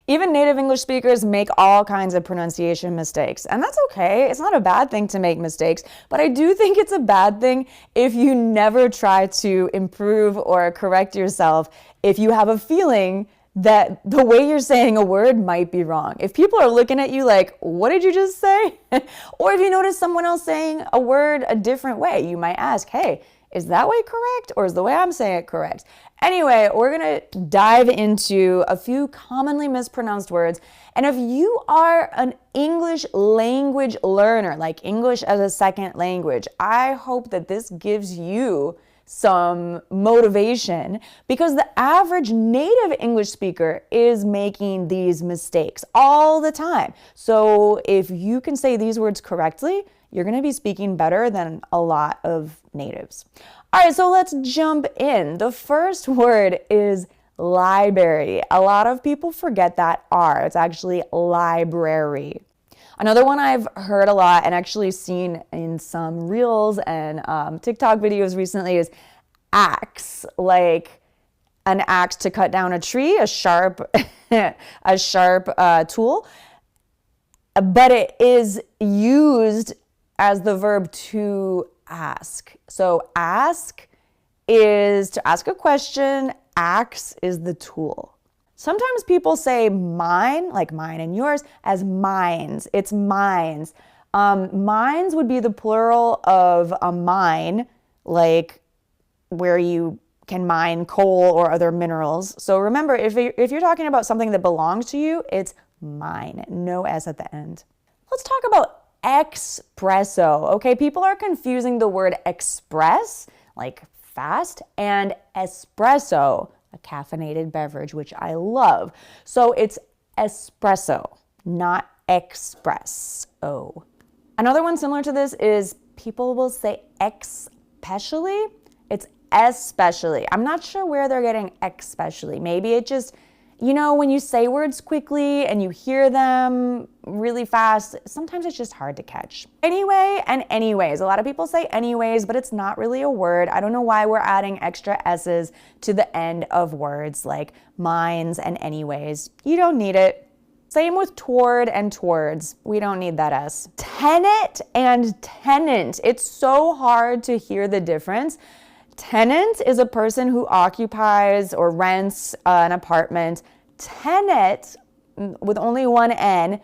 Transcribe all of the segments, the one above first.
Even native English speakers make all kinds of pronunciation mistakes, and that's okay. It's not a bad thing to make mistakes, but I do think it's a bad thing if you never try to improve or correct yourself if you have a feeling that the way you're saying a word might be wrong. If people are looking at you like, what did you just say? Or if you notice someone else saying a word a different way, you might ask, hey, is that way correct or is the way I'm saying it correct? Anyway, we're gonna dive into a few commonly mispronounced words. And if you are an English language learner, like English as a second language, I hope that this gives you some motivation, because the average native English speaker is making these mistakes all the time. So if you can say these words correctly, you're going to be speaking better than a lot of natives. All right, so let's jump in. The first word is library. A lot of people forget that R. It's actually library. Another one I've heard a lot and actually seen in some reels and TikTok videos recently is axe, like an axe to cut down a tree, a sharp, tool, but it is used as the verb to ask. So ask is to ask a question, axe is the tool. Sometimes people say mine, like mine and yours, as mines. It's mines. Mines would be the plural of a mine, like where you can mine coal or other minerals. So remember, if you're talking about something that belongs to you, it's mine, no S at the end. Let's talk about espresso. Okay, people are confusing the word express, like fast, and espresso, a caffeinated beverage, which I love. So it's espresso, not expresso. Another one similar to this is people will say especially. It's especially. I'm not sure where they're getting especially. Maybe it just, you know, when you say words quickly and you hear them really fast, sometimes it's just hard to catch. Anyway and anyways. A lot of people say anyways, but it's not really a word. I don't know why we're adding extra S's to the end of words like mines and anyways. You don't need it. Same with toward and towards. We don't need that S. Tenant and tenant. It's so hard to hear the difference. Tenant is a person who occupies or rents an apartment. Tenant, with only one N,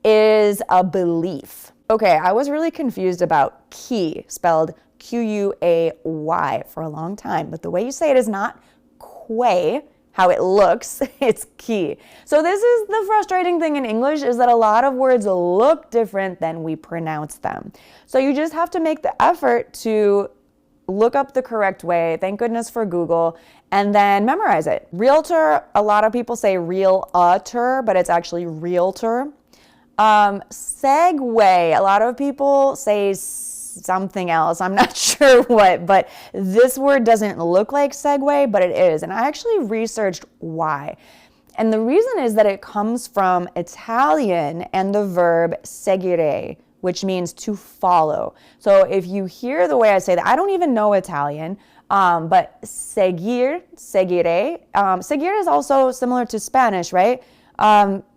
is a belief. Okay, I was really confused about key, spelled Q-U-A-Y, for a long time, but the way you say it is not quay, how it looks, it's key. So this is the frustrating thing in English, is that a lot of words look different than we pronounce them. So you just have to make the effort to look up the correct way, thank goodness for Google, and then memorize it. Realtor, a lot of people say realtor, but it's actually realtor. Segue, a lot of people say something else, I'm not sure what, but this word doesn't look like segue, but it is, and I actually researched why. And the reason is that it comes from Italian and the verb seguire, which means to follow. So if you hear the way I say that, I don't even know Italian, but seguire is also similar to Spanish, right?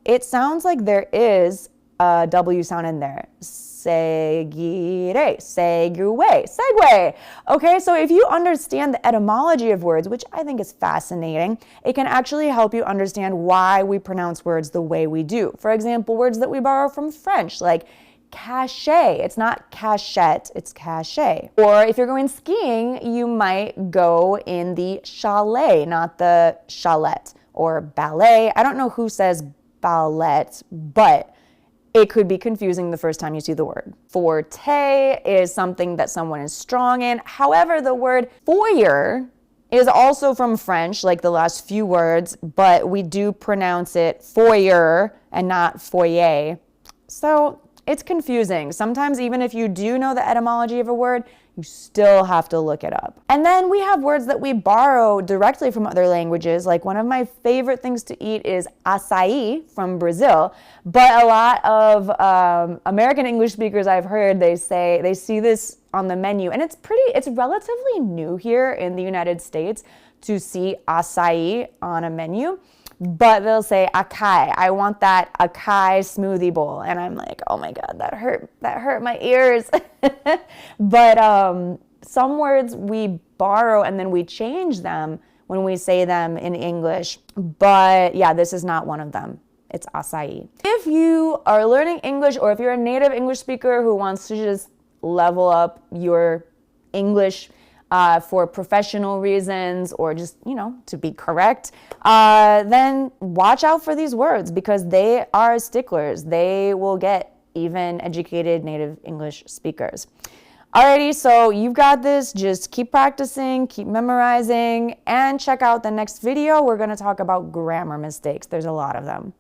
It sounds like there is a W sound in there. Seguire, segue. Okay, so if you understand the etymology of words, which I think is fascinating, it can actually help you understand why we pronounce words the way we do. For example, words that we borrow from French, like cachet. It's not cachette, it's cachet. Or if you're going skiing, you might go in the chalet, not the chalet. Or ballet. I don't know who says ballet, but it could be confusing the first time you see the word. Forte is something that someone is strong in. However, the word foyer is also from French, like the last few words, but we do pronounce it foyer and not foyer. So it's confusing. Sometimes even if you do know the etymology of a word, you still have to look it up. And then we have words that we borrow directly from other languages. Like one of my favorite things to eat is acai from Brazil. But a lot of American English speakers I've heard, they see this on the menu. And it's relatively new here in the United States to see acai on a menu. but they'll say acai. I want that acai smoothie bowl. And I'm like, oh my God, that hurt my ears. But some words we borrow and then we change them when we say them in English. But yeah, this is not one of them. It's acai. If you are learning English, or if you're a native English speaker who wants to just level up your English for professional reasons, or just, to be correct, then watch out for these words, because they are sticklers. They will get even educated native English speakers. Alrighty, so you've got this. Just keep practicing, keep memorizing, and check out the next video. We're going to talk about grammar mistakes. There's a lot of them.